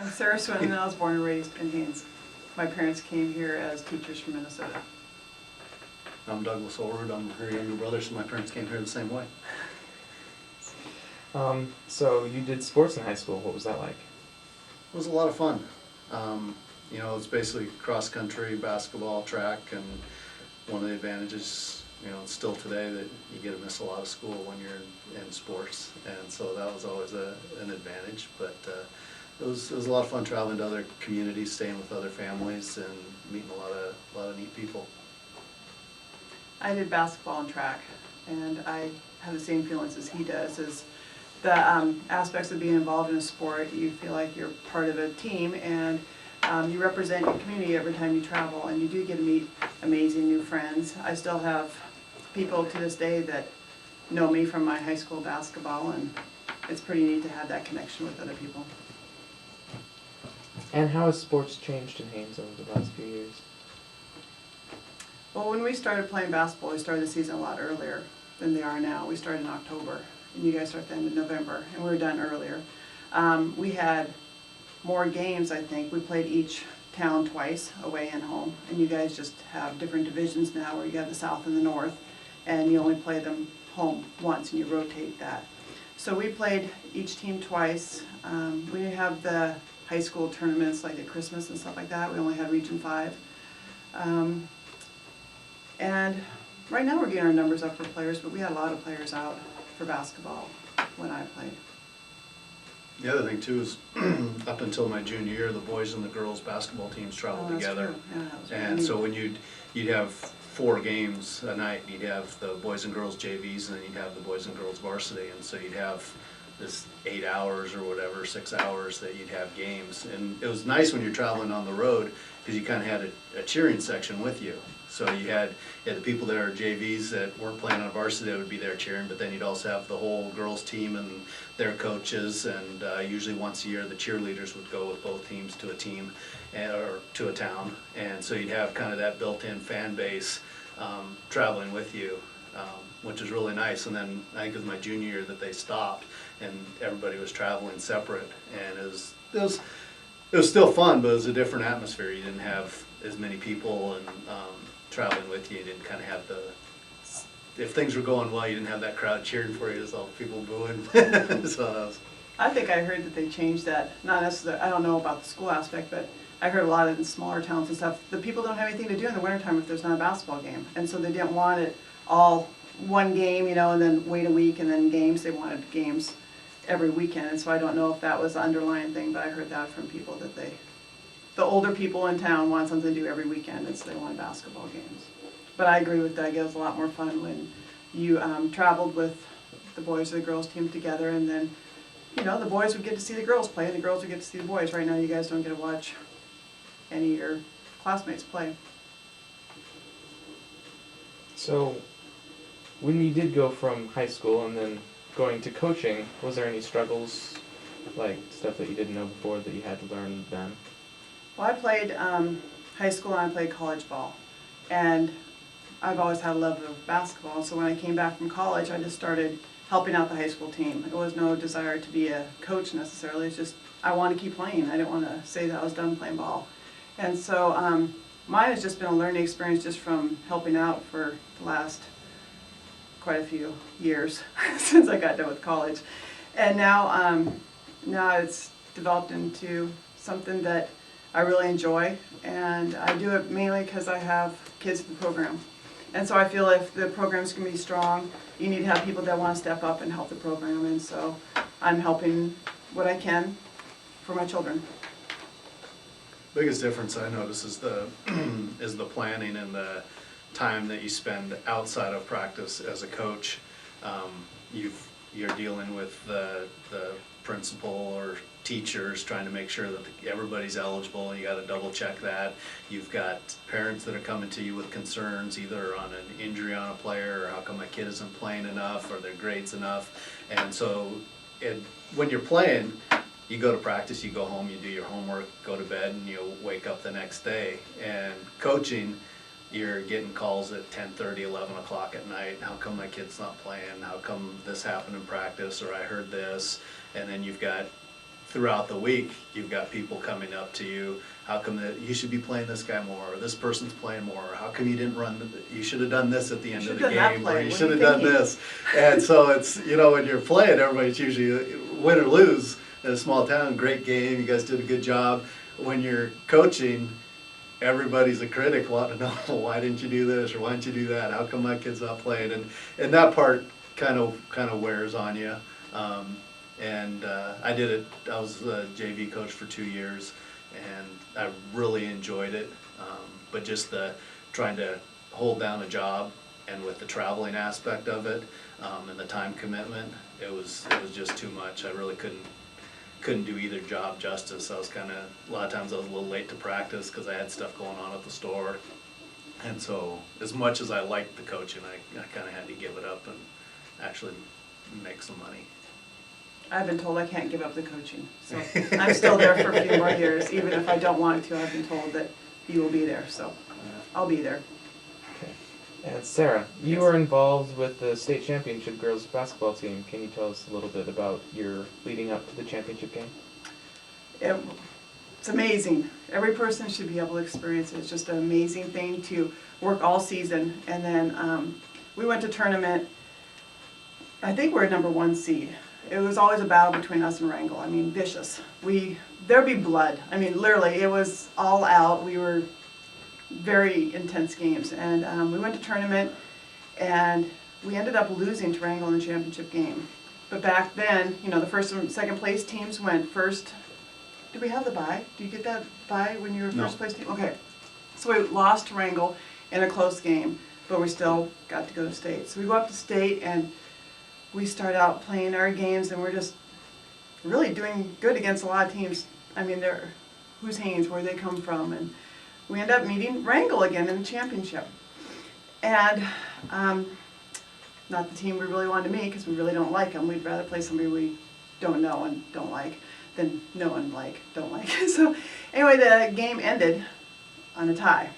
I'm Sarah Swinton, and I was born and raised in Haines. My parents came here as teachers from Minnesota. I'm Doug Olerud. I'm her younger brother, so my parents came here the same way. So you did sports in high school. What was that like? It was a lot of fun. It's basically cross country, basketball, track, and one of the advantages, still today, that you get to miss a lot of school when you're in sports, and so that was always an advantage. But it was a lot of fun traveling to other communities, staying with other families, and meeting a lot of neat people. I did basketball and track, and I have the same feelings as he does. Is the aspects of being involved in a sport, you feel like you're part of a team, and you represent your community every time you travel, and you do get to meet amazing new friends. I still have people to this day that know me from my high school basketball, and it's pretty neat to have that connection with other people. And how has sports changed in Haines over the last few years? Well, when we started playing basketball, we started the season a lot earlier than they are now. We started in October, and you guys start the end of November, and we were done earlier. We had more games, I think. We played each town twice, away and home, and you guys just have different divisions now where you have the South and the North, and you only play them home once, and you rotate that. So we played each team twice. We didn't have the high school tournaments like at Christmas and stuff like that. We only had Region 5. And right now we're getting our numbers up for players, but we had a lot of players out for basketball when I played. The other thing too is, up until my junior year, the boys and the girls basketball teams traveled together. True. Yeah, that was really And neat. so when you'd have 4 games a night, you'd have the boys and girls JVs, and then you'd have the boys and girls varsity, and so you'd have this 8 hours or whatever, 6 hours that you'd have games. And it was nice when you're traveling on the road, because you kind of had a cheering section with you. So you had the people that are JVs that weren't playing on varsity that would be there cheering, but then you'd also have the whole girls team and their coaches, and usually once a year the cheerleaders would go with both teams to a team or to a town, and so you'd have kind of that built-in fan base traveling with you, which is really nice. And then I think it was my junior year that they stopped and everybody was traveling separate, and it was still fun, but it was a different atmosphere. You didn't have as many people and traveling with you. You didn't kind of have if things were going well, you didn't have that crowd cheering for you. It was all people booing. So I think I heard that they changed that. Not necessarily, I don't know about the school aspect, but I heard a lot of in smaller towns and stuff, the people don't have anything to do in the wintertime if there's not a basketball game. And so they didn't want it all one game, and then wait a week and then games. They wanted games every weekend. And so I don't know if that was the underlying thing, but I heard that from people that the older people in town want something to do every weekend, and so they want basketball games. But I agree with Doug, it was a lot more fun when you traveled with the boys or the girls team together, and then, the boys would get to see the girls play, and the girls would get to see the boys. Right now you guys don't get to watch any of your classmates play. So when you did go from high school and then going to coaching, was there any struggles, like stuff that you didn't know before that you had to learn then? Well, I played high school and I played college ball, and I've always had a love of basketball. So when I came back from college, I just started helping out the high school team. It was no desire to be a coach necessarily. It's just I wanted to keep playing. I didn't want to say that I was done playing ball. And so mine has just been a learning experience just from helping out for the last quite a few years since I got done with college. And now it's developed into something that I really enjoy, and I do it mainly because I have kids in the program. And so I feel if the program's going to be strong, you need to have people that want to step up and help the program, and so I'm helping what I can for my children. biggest difference I notice is the planning and the time that you spend outside of practice as a coach. You're dealing with the principal or teachers trying to make sure that everybody's eligible, and you got to double check that. You've got parents that are coming to you with concerns either on an injury on a player, or how come my kid isn't playing enough, or their grades enough. And so when you're playing, you go to practice, you go home, you do your homework, go to bed, and you wake up the next day. And coaching, you're getting calls at 10:30, 11 o'clock at night. How come my kid's not playing? How come this happened in practice? Or I heard this. And then you've got throughout the week, you've got people coming up to you, how come that you should be playing this guy more, or this person's playing more, or how come you didn't run, you should have done this at the end of the game, or you should have done this. And so it's, when you're playing, everybody's usually win or lose in a small town, great game, you guys did a good job. When you're coaching, everybody's a critic wanting to know, well, why didn't you do this, or why didn't you do that, how come my kid's not playing, and that part kind of wears on you. I was a JV coach for 2 years, and I really enjoyed it. But just the trying to hold down a job, and with the traveling aspect of it, and the time commitment, it was just too much. I really couldn't do either job justice. I was a lot of times I was a little late to practice because I had stuff going on at the store. And so as much as I liked the coaching, I kind of had to give it up and actually make some money. I've been told I can't give up the coaching, so I'm still there for a few more years. Even if I don't want to, I've been told that you will be there, so I'll be there. Okay. And Sarah, you were involved with the state championship girls basketball team. Can you tell us a little bit about your leading up to the championship game? It's amazing. Every person should be able to experience it. It's just an amazing thing to work all season. And then we went to tournament. I think we're number 1 seed. It was always a battle between us and Wrangell. I mean, vicious. There'd be blood. I mean, literally, it was all out. We were very intense games. And we went to tournament, and we ended up losing to Wrangell in the championship game. But back then, the first and second place teams went first. Did we have the bye? Do you get that bye when you were first place team? Okay. So we lost to Wrangell in a close game, but we still got to go to state. So we go up to state, and we start out playing our games, and we're just really doing good against a lot of teams. I mean, who's Haines, where they come from, and we end up meeting Wrangell again in the championship. And not the team we really wanted to meet, because we really don't like them. We'd rather play somebody we don't know and don't like than know and don't like. So anyway, the game ended on a tie.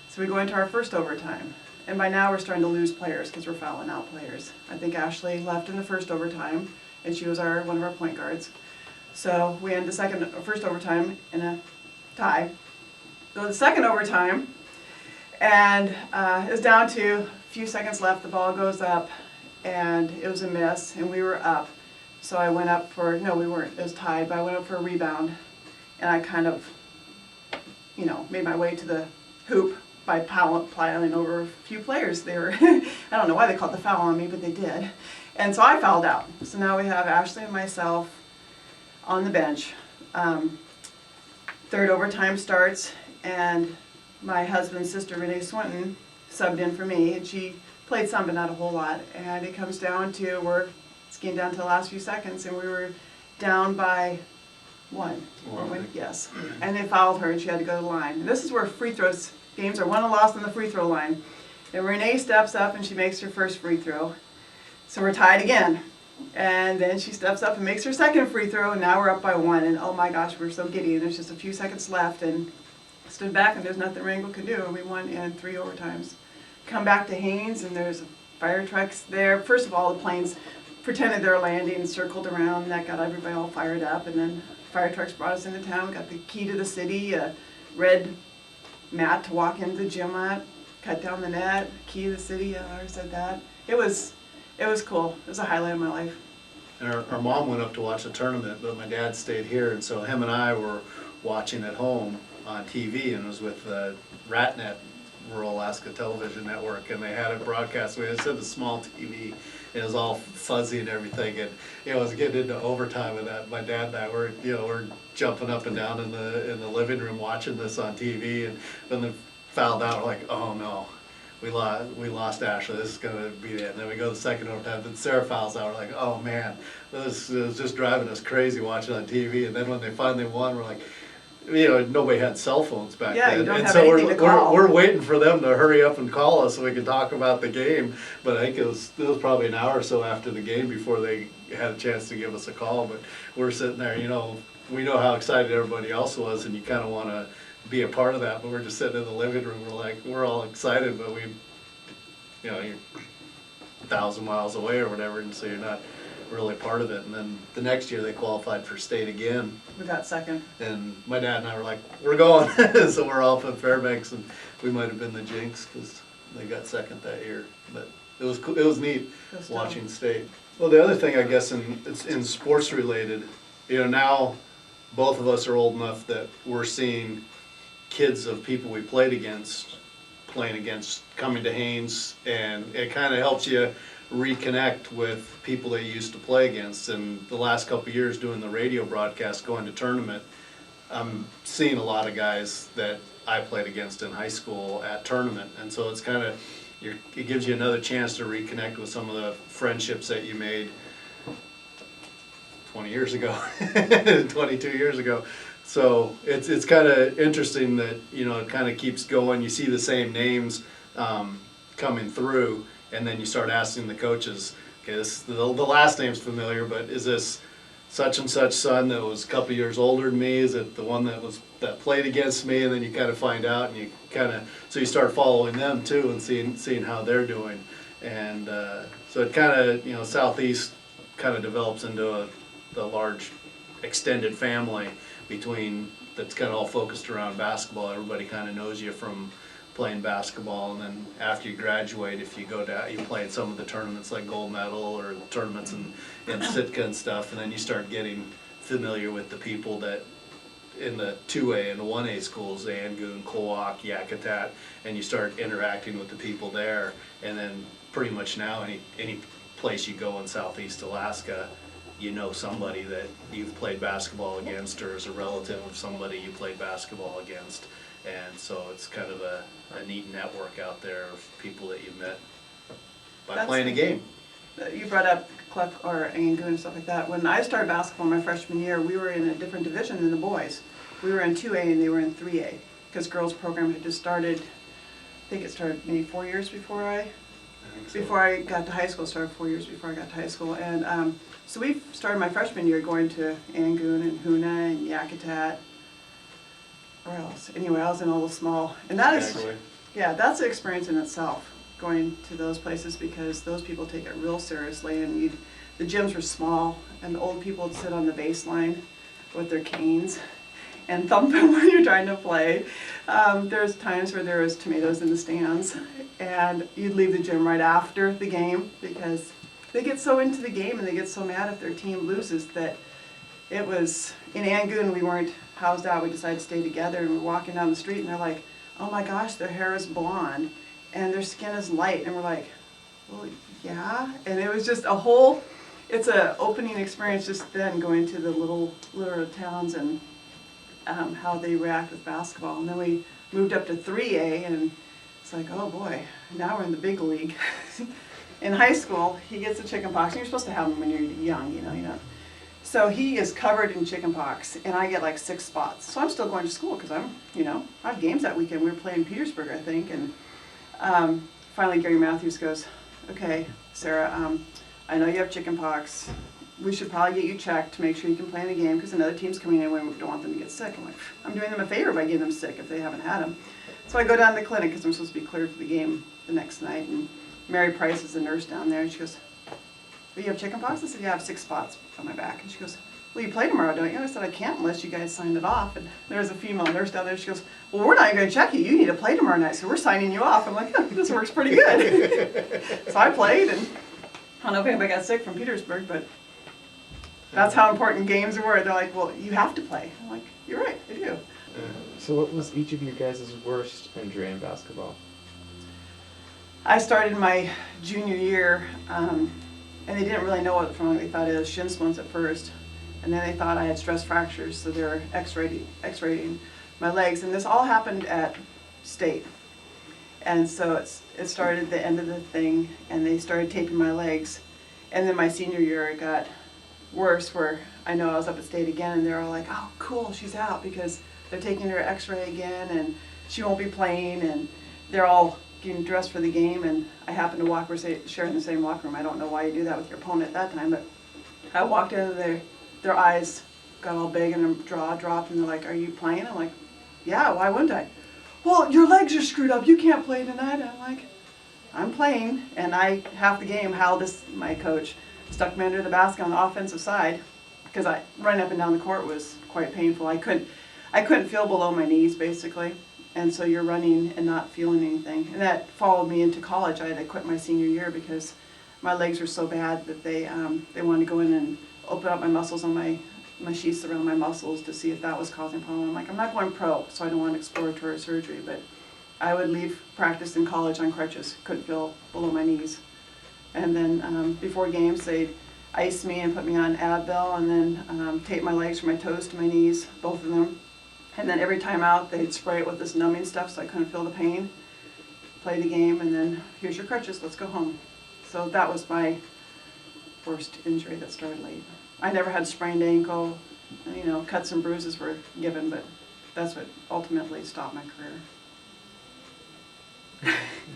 So we go into our first overtime. And by now we're starting to lose players because we're fouling out players. I think Ashley left in the first overtime, and she was one of our point guards. So we end the first overtime in a tie. Go to the second overtime, and it was down to a few seconds left. The ball goes up, and it was a miss, and we were up. So I went up no, we weren't, it was tied, but I went up for a rebound, and I kind of, made my way to the hoop by piling over a few players. They were, I don't know why they called the foul on me, but they did. And so I fouled out. So now we have Ashley and myself on the bench. Third overtime starts, and my husband's sister, Renee Swinton, subbed in for me, and she played some, but not a whole lot. And it comes down to, we're skiing down to the last few seconds, and we were down by 1. Yes. And they fouled her, and she had to go to the line. And this is where free throws, games are won and lost on the free throw line. And Renee steps up, and she makes her first free throw. So we're tied again. And then she steps up and makes her second free throw, and now we're up by 1. And oh my gosh, we're so giddy. And there's just a few seconds left, and stood back, and there's nothing Wrangell could do. And we won in 3 overtimes. Come back to Haines, and there's fire trucks there. First of all, the planes pretended they were landing and circled around, and that got everybody all fired up. And then fire trucks brought us into town, got the key to the city, a red mat to walk into the gym at, cut down the net, key to the city, I already said that. It was cool. It was a highlight of my life. And our mom went up to watch the tournament, but my dad stayed here, and so him and I were watching at home on TV, and it was with RATNet, Rural Alaska Television Network, and they had it broadcast. We had the small TV, and it was all fuzzy and everything, and it was getting into overtime, and that my dad and I were jumping up and down in the living room watching this on TV, and then they fouled out. We're like, oh no, we lost Ashley. This is gonna be it. And then we go to the second overtime. Then Sarah fouls out. We're like, oh man, this is just driving us crazy watching on TV. And then when they finally won, we're like, nobody had cell phones back then. You don't and have so anything to call. we're waiting for them to hurry up and call us so we can talk about the game. But I think it was probably an hour or so after the game before they had a chance to give us a call. But we're sitting there, we know how excited everybody else was, and you kind of want to be a part of that. But we're just sitting in the living room. We're all excited, but you're 1,000 miles away or whatever, and so you're not really part of it. And then the next year they qualified for state again. We got second. And my dad and I were like, we're going. So we're off at Fairbanks, and we might have been the jinx because they got second that year. But it was cool. It was neat That's watching dope. state. Well, the other thing I guess in sports related, now both of us are old enough that we're seeing kids of people we played against, playing against, coming to Haines, and it kind of helps you reconnect with people that you used to play against. And the last couple of years doing the radio broadcast, going to tournament, I'm seeing a lot of guys that I played against in high school at tournament, and so it's kind of, it gives you another chance to reconnect with some of the friendships that you made 20 years ago, 22 years ago. So it's kind of interesting that, it kind of keeps going. You see the same names coming through, and then you start asking the coaches, okay, the last name's familiar, but is this such and such son that was a couple years older than me? Is it the one that played against me? And then you kind of find out, and so you start following them too and seeing how they're doing. And so it kind of, Southeast kind of develops into the large extended family that's kind of all focused around basketball. Everybody kind of knows you from playing basketball, and then after you graduate, if you go down, you play in some of the tournaments like gold medal or tournaments in Sitka and stuff, and then you start getting familiar with the people that in the 2A and the 1A schools, the Angoon, Kloak, Yakutat, and you start interacting with the people there, and then pretty much now any place you go in Southeast Alaska, somebody that you've played basketball against, or is a relative of somebody you played basketball against. And so it's kind of a neat network out there of people that you've met by playing a game. You brought up Kloak or Angoon and stuff like that. When I started basketball my freshman year, we were in a different division than the boys. We were in 2A and they were in 3A, because girls program had just started. I think it started maybe 4 years before I got to high school. It started 4 years before I got to high school. And so we started my freshman year going to Angoon and Hoona and Yakutat. Where else? Anyway, I was in all the small, and that's an experience in itself, going to those places, because those people take it real seriously. And the gyms were small, and the old people would sit on the baseline with their canes and thump them when you're trying to play. There's times where there was tomatoes in the stands, and you'd leave the gym right after the game, because they get so into the game and they get so mad if their team loses that it was, in Angoon we weren't housed out, we decided to stay together, and we're walking down the street and they're like, oh my gosh, their hair is blonde and their skin is light, and we're like, well, yeah. And it was just it's a opening experience just then, going to the little towns and how they react with basketball. And then we moved up to 3A, and it's like, oh boy, now we're in the big league. In high school, he gets the chicken pox, and you're supposed to have them when you're young, So he is covered in chicken pox, and I get like 6 spots. So I'm still going to school because I have games that weekend. We were playing Petersburg, I think, and finally Gary Matthews goes, okay, Sarah, I know you have chicken pox. We should probably get you checked to make sure you can play in the game, because another team's coming in and we don't want them to get sick. I'm like, I'm doing them a favor by getting them sick if they haven't had them. So I go down to the clinic because I'm supposed to be cleared for the game the next night, and Mary Price is the nurse down there, and she goes, well, you have chicken pox? I said, yeah, I have 6 spots on my back. And she goes, well, you play tomorrow, don't you? I said, I can't unless you guys signed it off. And there was a female nurse down there. She goes, well, we're not even going to check you. You need to play tomorrow night, so we're signing you off. I'm like, this works pretty good. So I played, and I don't know if anybody got sick from Petersburg, but that's how important games were. They're like, well, you have to play. I'm like, you're right, I do. So what was each of your guys' worst injury in basketball? I started my junior year, and they didn't really know what from. They thought it was shin splints at first, and then they thought I had stress fractures, so they were x-raying my legs, and this all happened at state. And so it started at the end of the thing, and they started taping my legs, and then my senior year it got worse, where I know I was up at state again, and they're all like, oh cool, she's out, because they're taking her x-ray again, and she won't be playing, and they're all getting dressed for the game. And I happened to we're sharing the same locker room. I don't know why you do that with your opponent at that time, but I walked into their eyes got all big and their jaw dropped, and they're like, are you playing? I'm like, yeah, why wouldn't I? Well, your legs are screwed up, you can't play tonight. And I'm like, I'm playing. And half the game, Hal, my coach, stuck me under the basket on the offensive side because running up and down the court was quite painful. I couldn't feel below my knees basically, and so you're running and not feeling anything. And that followed me into college. I had to quit my senior year because my legs were so bad that they wanted to go in and open up my muscles on my sheaths around my muscles to see if that was causing a problem. I'm like, I'm not going pro, so I don't want exploratory surgery, but I would leave practice in college on crutches. Couldn't feel below my knees. And then before games, they'd ice me and put me on Advil and then tape my legs from my toes to my knees, both of them. And then every time out, they'd spray it with this numbing stuff so I couldn't feel the pain. Play the game, and then here's your crutches, let's go home. So that was my worst injury that started late. I never had a sprained ankle. You know, cuts and bruises were given, but that's what ultimately stopped my career.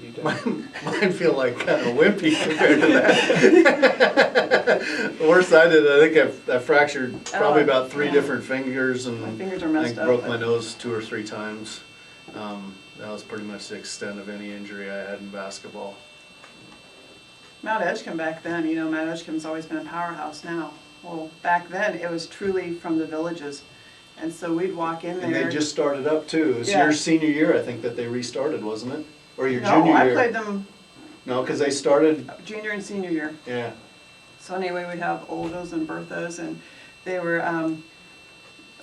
You did. Mine feel like kind of wimpy compared to that. The worst I did, I think I fractured probably about 3 different fingers, and My fingers are I messed think up. broke but- my nose 2 or 3 times. That was pretty much the extent of any injury I had in basketball. Mount Edgecombe back then, you know, Mount Edgecombe's always been a powerhouse now. Well, back then, it was truly from the villages. And so we'd walk in there. And they just started up too. It was Yeah. your senior year, I think, that they restarted, wasn't it? Or your No, junior I year? played them No, because they started, junior and senior year. yeah. So anyway, we'd have Olgas and Berthas, and they were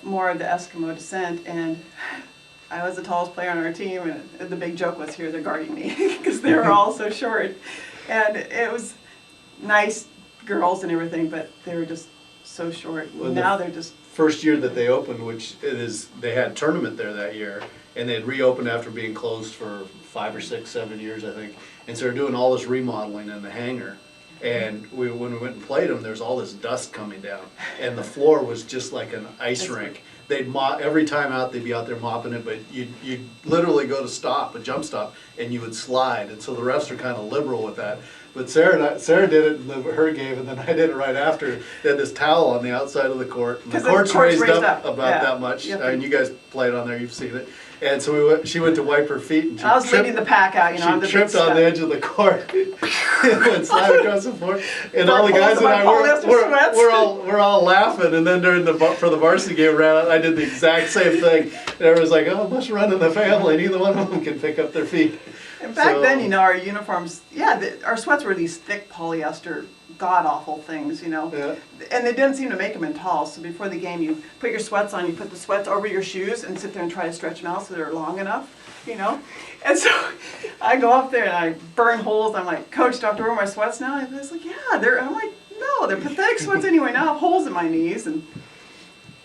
more of the Eskimo descent. And I was the tallest player on our team, and the big joke was, here, they're guarding me, because they were all so short. And it was nice girls and everything, but they were just so short. Well, Now they're just, First year that they opened, which it is, they had a tournament there that year, and they had reopened after being closed for 5 or 6, 7 years, I think. And so they're doing all this remodeling in the hangar. And when we went and played them, there's all this dust coming down, and the floor was just like an ice rink. They'd mop every time out. They'd be out there mopping it, but you'd literally go to stop, a jump stop, and you would slide. And so the refs are kind of liberal with that. But Sarah did it in her game, and then I did it right after. They had this towel on the outside of the court, and the 'Cause the court's court's raised raised up up, about yeah. that much. Yep. And you guys played on there, you've seen it. And so she went to wipe her feet, and she I was tripped- leading the pack out, you know, I'm the she big tripped on the stud. edge of the court and went sliding across the floor. And all the Holes guys in and my I polyester sweats. we're all laughing. And then for the varsity game ran out, I did the exact same thing. And everyone's like, "Oh, it must run in the family. Neither one of them can pick up their feet." And back So- then, you know, our uniforms, our sweats were these thick polyester, god-awful things, you know. Yeah. And they didn't seem to make them in tall, so before the game, you put your sweats on, you put the sweats over your shoes and sit there and try to stretch them out so they're long enough, you know. And so I go up there and I burn holes. I'm like, "Coach, do I have to wear my sweats now?" And he's like, "Yeah, I'm like, "No, they're pathetic sweats anyway. Now I have holes in my knees."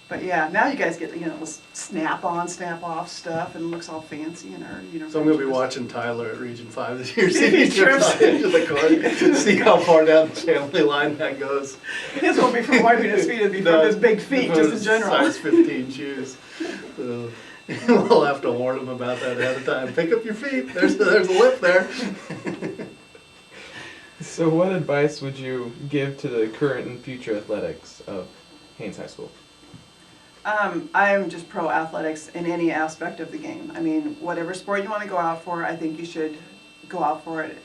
But yeah, now you guys get, you know, this snap-on, snap-off stuff, and it looks all fancy in our uniforms. So I'm gonna be watching Tyler at Region 5 this year. See See if he if he trips on the edge of the court. See how far down the family line that goes. His won't be from wiping his feet, it'll be from his big feet, from just in his general. Size 15 shoes. So we'll have to warn him about that ahead of time. Pick up your feet. There's a lip there. So what advice would you give to the current and future athletics of Haines High School? I'm just pro athletics in any aspect of the game. I mean, whatever sport you want to go out for, I think you should go out for it.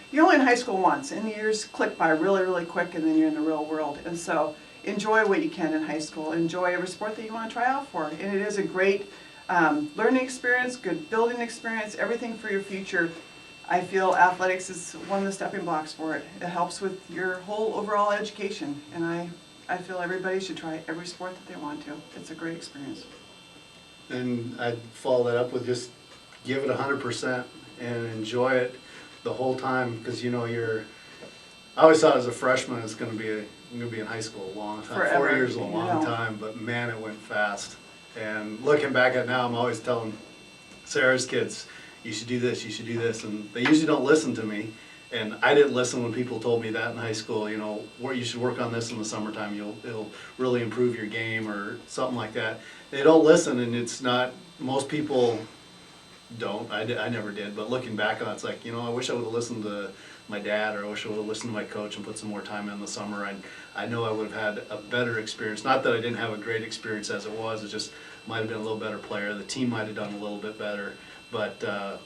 You're only in high school once, and the years click by really, really quick, and then you're in the real world. And so enjoy what you can in high school. Enjoy every sport that you want to try out for. And it is a great learning experience, good building experience, everything for your future. I feel athletics is one of the stepping blocks for it. It helps with your whole overall education, and I feel everybody should try every sport that they want to. It's a great experience. And I'd follow that up with just give it 100% and enjoy it the whole time, because you know I always thought as a freshman it's going to be in high school a long time. Forever, 4 years is a you long know. time, but man, it went fast. And looking back at it now, I'm always telling Sarah's kids, you should do this, you should do this, and they usually don't listen to me. And I didn't listen when people told me that in high school, you know, where you should work on this in the summertime, it'll really improve your game or something like that. They don't listen, and it's not, most people don't, I never did, but looking back on it, it's like, you know, I wish I would have listened to my dad, or I wish I would have listened to my coach and put some more time in the summer. I know I would have had a better experience. Not that I didn't have a great experience as it was, it just might have been a little better player. The team might have done a little bit better. But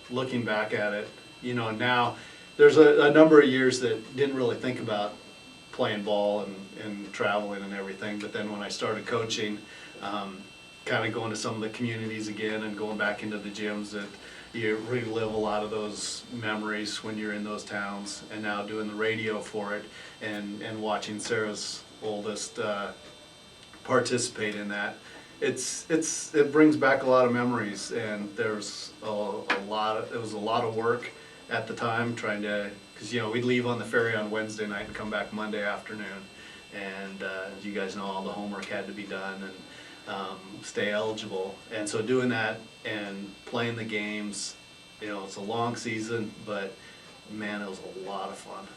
looking back at it, you know, now there's a number of years that didn't really think about playing ball and traveling and everything. But then when I started coaching, kind of going to some of the communities again and going back into the gyms, that you relive a lot of those memories when you're in those towns. And now doing the radio for it and watching Sarah's oldest participate in that, it brings back a lot of memories. And there's it was a lot of work at the time trying to, because we'd leave on the ferry on Wednesday night and come back Monday afternoon, and as you guys know, all the homework had to be done and stay eligible. And so doing that and playing the games, it's a long season, but man, it was a lot of fun.